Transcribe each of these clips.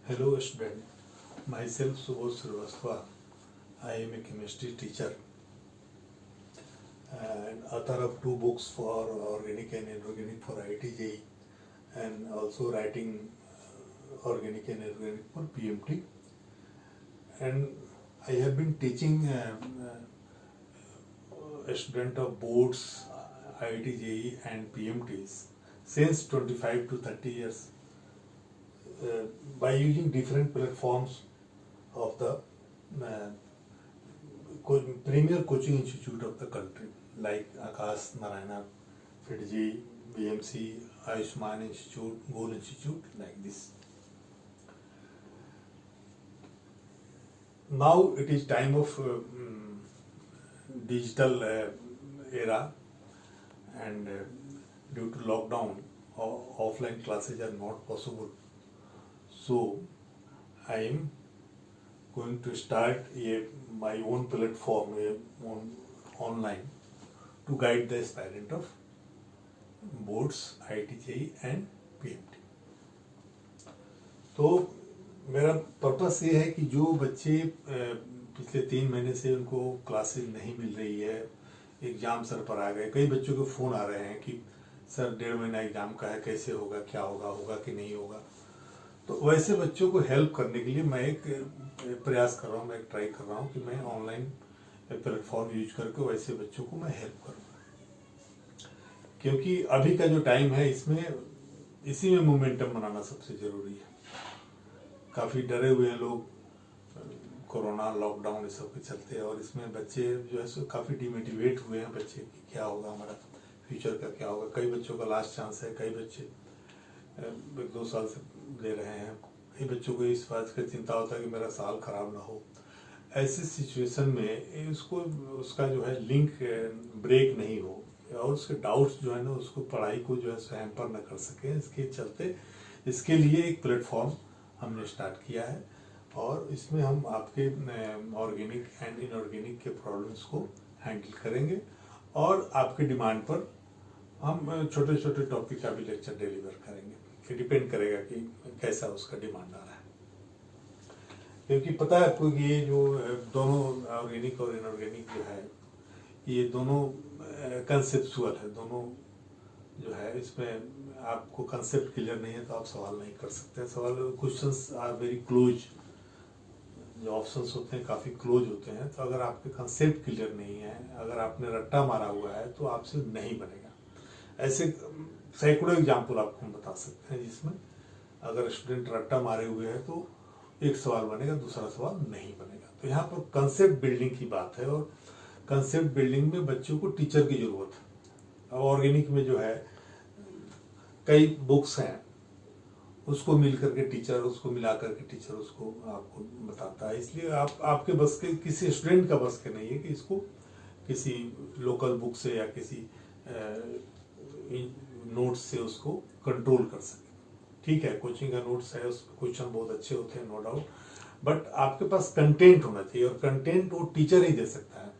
Hello student, myself Subodh Srivastava. I am a chemistry teacher and author of 2 books for organic and inorganic for IIT and also writing organic and inorganic for PMT. And I have been teaching a student of boards, IIT and PMTs since 25 to 30 years. By using different platforms of the premier coaching institute of the country like Akash, Narayana, FITG, BMC, Ayushman Institute, Goal Institute, like this. Now it is time of digital era, and due to lockdown, offline classes are not possible. So I am going to start my own platform online to guide the aspirant of boards, IIT and PMT. तो मेरा purpose ये है कि जो बच्चे पिछले 3 महीने से उनको क्लासेस नहीं मिल रही है, एग्ज़ाम सर पर आ गए, कई बच्चों के फ़ोन आ रहे हैं कि सर 1.5 महीना एग्ज़ाम का है, कैसे होगा, क्या होगा, होगा कि नहीं होगा। तो वैसे बच्चों को हेल्प करने के लिए मैं एक प्रयास कर रहा हूँ, मैं एक ट्राई कर रहा हूँ कि मैं ऑनलाइन प्लेटफॉर्म यूज करके वैसे बच्चों को मैं हेल्प करूँ, क्योंकि अभी का जो टाइम है इसमें इसी में मोमेंटम बनाना सबसे ज़रूरी है। काफ़ी डरे हुए हैं लोग कोरोना, लॉकडाउन, इस सब के चलते, और इसमें बच्चे जो है सो काफ़ी डिमोटिवेट हुए हैं बच्चे कि क्या होगा, हमारा फ्यूचर का क्या होगा। कई बच्चों का लास्ट चांस है, कई बच्चे 1-2 साल से दे रहे हैं, कई बच्चों को इस बात की चिंता होता है कि मेरा साल खराब ना हो। ऐसी सिचुएशन में उसका जो है लिंक ब्रेक नहीं हो और उसके डाउट्स जो है ना उसको पढ़ाई को जो है हैम्पर न कर सके, इसके चलते इसके लिए एक प्लेटफॉर्म हमने स्टार्ट किया है और इसमें हम आपके ऑर्गेनिक एंड इनऑर्गेनिक के प्रॉब्लम्स को हैंडल करेंगे और आपके डिमांड पर हम छोटे छोटे टॉपिक का भी लेक्चर डिलीवर करेंगे। ये डिपेंड करेगा कि कैसा उसका डिमांड आ रहा है, क्योंकि पता है आपको कि ये जो दोनों ऑर्गेनिक और इनऑर्गेनिक जो है ये दोनों कंसेप्चुअल है। दोनों जो है इसमें आपको कंसेप्ट क्लियर नहीं है तो आप सवाल नहीं कर सकते। सवाल क्वेश्चंस आर वेरी क्लोज, जो ऑप्शंस होते हैं काफ़ी क्लोज होते हैं, तो अगर आपके कंसेप्ट क्लियर नहीं है, अगर आपने रट्टा मारा हुआ है तो आपसे नहीं बनेगा। ऐसे सैकड़ों एग्जाम्पल आपको हम बता सकते हैं जिसमें अगर स्टूडेंट रट्टा मारे हुए हैं तो एक सवाल बनेगा, दूसरा सवाल नहीं बनेगा। तो यहाँ पर कंसेप्ट बिल्डिंग की बात है और कंसेप्ट बिल्डिंग में बच्चों को टीचर की ज़रूरत है। ऑर्गेनिक में जो है कई बुक्स हैं, उसको मिल करके टीचर, उसको मिला करके टीचर उसको आपको बताता है। इसलिए आपके बस के, किसी स्टूडेंट का बस के नहीं है कि इसको किसी लोकल बुक से या किसी नोट्स से उसको कंट्रोल कर सके। ठीक है, कोचिंग का नोट्स है, उसमें क्वेश्चन बहुत अच्छे होते हैं, नो डाउट, बट आपके पास कंटेंट होना चाहिए और कंटेंट वो टीचर ही दे सकता है।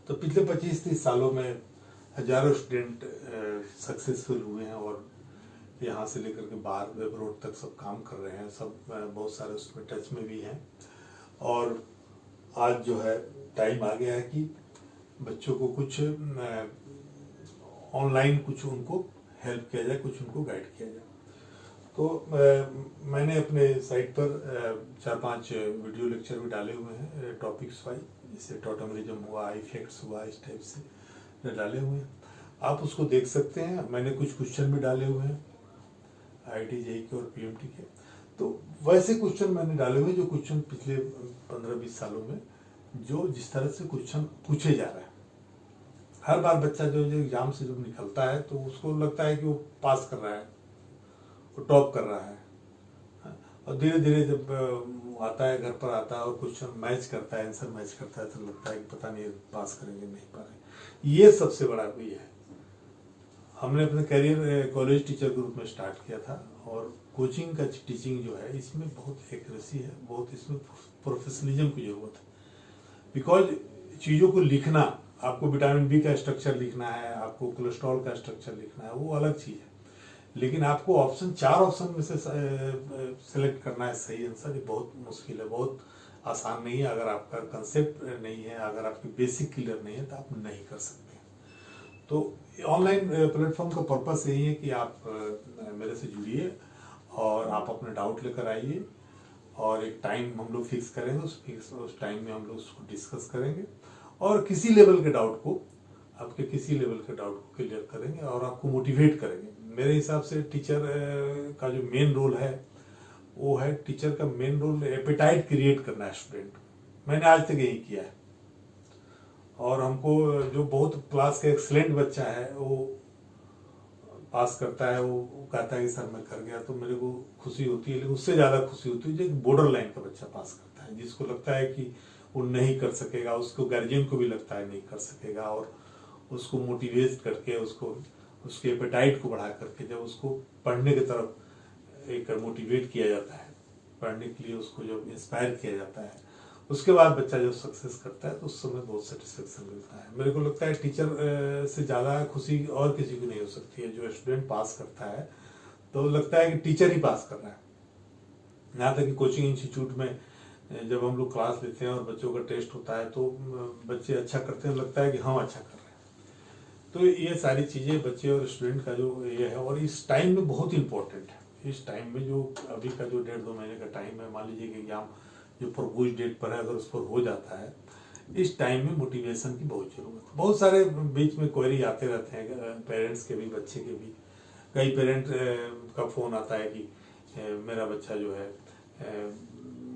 तो पिछले 25-30 सालों में हजारों स्टूडेंट सक्सेसफुल हुए हैं और यहाँ से लेकर के बाहर वेब रोड तक सब काम कर रहे हैं, सब बहुत सारे उसमें टच में भी हैं। और आज जो है टाइम आ गया है कि बच्चों को कुछ ऑनलाइन कुछ उनको हेल्प किया जाए, कुछ उनको गाइड किया जाए। तो मैंने अपने साइट पर 4-5 वीडियो लेक्चर भी डाले हुए हैं टॉपिक्स वाइज, जैसे टोटमरिज्म हुआ, इफेक्ट्स हुआ, इस टाइप से डाले हुए हैं, आप उसको देख सकते हैं। मैंने कुछ क्वेश्चन भी डाले हुए हैं IIT JEE के और PMT के। तो वैसे क्वेश्चन मैंने डाले हुए जो क्वेश्चन पिछले 15-20 सालों में जो जिस तरह से क्वेश्चन पूछे जा रहे हैं, हर बार बच्चा जो एग्जाम से जब निकलता है तो उसको लगता है कि वो पास कर रहा है, वो टॉप कर रहा है, और धीरे धीरे जब आता है, घर पर आता है और क्वेश्चन मैच करता है, आंसर मैच करता है, तो लगता है कि पता नहीं पास करेंगे नहीं पा रहे। ये सबसे बड़ा भी है। हमने अपने करियर कॉलेज टीचर के रूप में स्टार्ट किया था और कोचिंग का टीचिंग जो है इसमें बहुत एक्यूरेसी है, बहुत इसमें प्रोफेशनलिज्म की ज़रूरत है। बिकॉज चीज़ों को लिखना, आपको विटामिन B का स्ट्रक्चर लिखना है, आपको कोलेस्ट्रॉल का स्ट्रक्चर लिखना है, वो अलग चीज़ है। लेकिन आपको ऑप्शन 4 ऑप्शन में से सेलेक्ट करना है सही आंसर, ये बहुत मुश्किल है, बहुत आसान नहीं है। अगर आपका कंसेप्ट नहीं है, अगर आपकी बेसिक क्लियर नहीं है तो आप नहीं कर सकते। तो ऑनलाइन प्लेटफॉर्म का पर्पस यही है कि आप मेरे से जुड़िए और आप अपने डाउट लेकर आइए, और एक टाइम हम लोग फिक्स करेंगे, उस टाइम में हम लोग उसको डिस्कस करेंगे और किसी लेवल के डाउट को, आपके किसी लेवल के डाउट को क्लियर करेंगे और आपको मोटिवेट करेंगे। मेरे हिसाब से टीचर का जो मेन रोल है वो है, टीचर का मेन रोल एपेटाइट क्रिएट करना है स्टूडेंट। मैंने आज तक यही किया है, और हमको जो बहुत क्लास का एक्सलेंट बच्चा है वो पास करता है, वो कहता है कि सर मैं कर गया, तो मेरे को खुशी होती है। लेकिन उससे ज़्यादा खुशी होती है जो एक बॉर्डर लाइन का बच्चा पास करता है, जिसको लगता है कि वो नहीं कर सकेगा, उसको गार्जियन को भी लगता है नहीं कर सकेगा, और उसको मोटिवेट करके, उसको उसके एपेटाइट को बढ़ा करके जब उसको पढ़ने की तरफ एक मोटिवेट किया जाता है, पढ़ने के लिए उसको जब इंस्पायर किया जाता है, उसके बाद बच्चा जब सक्सेस करता है तो उस समय बहुत सेटिस्फेक्शन मिलता है। मेरे को लगता है टीचर से ज़्यादा खुशी और किसी को नहीं हो सकती है। जो स्टूडेंट पास करता है तो लगता है कि टीचर ही पास कर रहा है। यहाँ तक कि कोचिंग इंस्टीट्यूट में जब हम लोग क्लास लेते हैं और बच्चों का टेस्ट होता है तो बच्चे अच्छा करते हैं, लगता है कि हम अच्छा कर रहे हैं। तो ये सारी चीज़ें बच्चे और स्टूडेंट का जो ये है, और इस टाइम में बहुत इंपॉर्टेंट है। इस टाइम में जो अभी का जो 1.5-2 महीने का टाइम है, मान लीजिए कि एग्जाम जो प्रपोज डेट पर है अगर उस पर हो जाता है, इस टाइम में मोटिवेशन की बहुत जरूरत है। बहुत सारे बीच में क्वेरी आते रहते हैं, पेरेंट्स के भी, बच्चे के भी। कई पेरेंट का फ़ोन आता है कि मेरा बच्चा जो है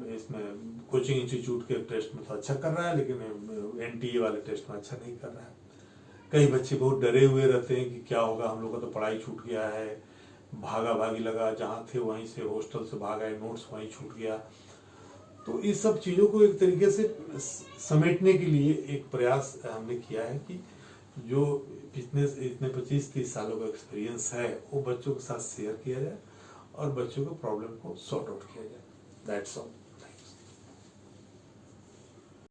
इसमें कोचिंग इंस्टीट्यूट के टेस्ट में तो अच्छा कर रहा है, लेकिन NTA वाले टेस्ट में अच्छा नहीं कर रहा है। कई बच्चे बहुत डरे हुए रहते हैं कि क्या होगा, हम लोग का तो पढ़ाई छूट गया है, भागा भागी लगा, जहाँ थे वहीं से, हॉस्टल से भागा है, नोट्स वहीं छूट गया। तो इस सब चीज़ों को एक तरीके से समेटने के लिए एक प्रयास हमने किया है कि जो इतने 25-30 सालों का एक्सपीरियंस है वो बच्चों के साथ शेयर किया जाए और बच्चों के प्रॉब्लम को सॉर्ट आउट किया जाए। That's all.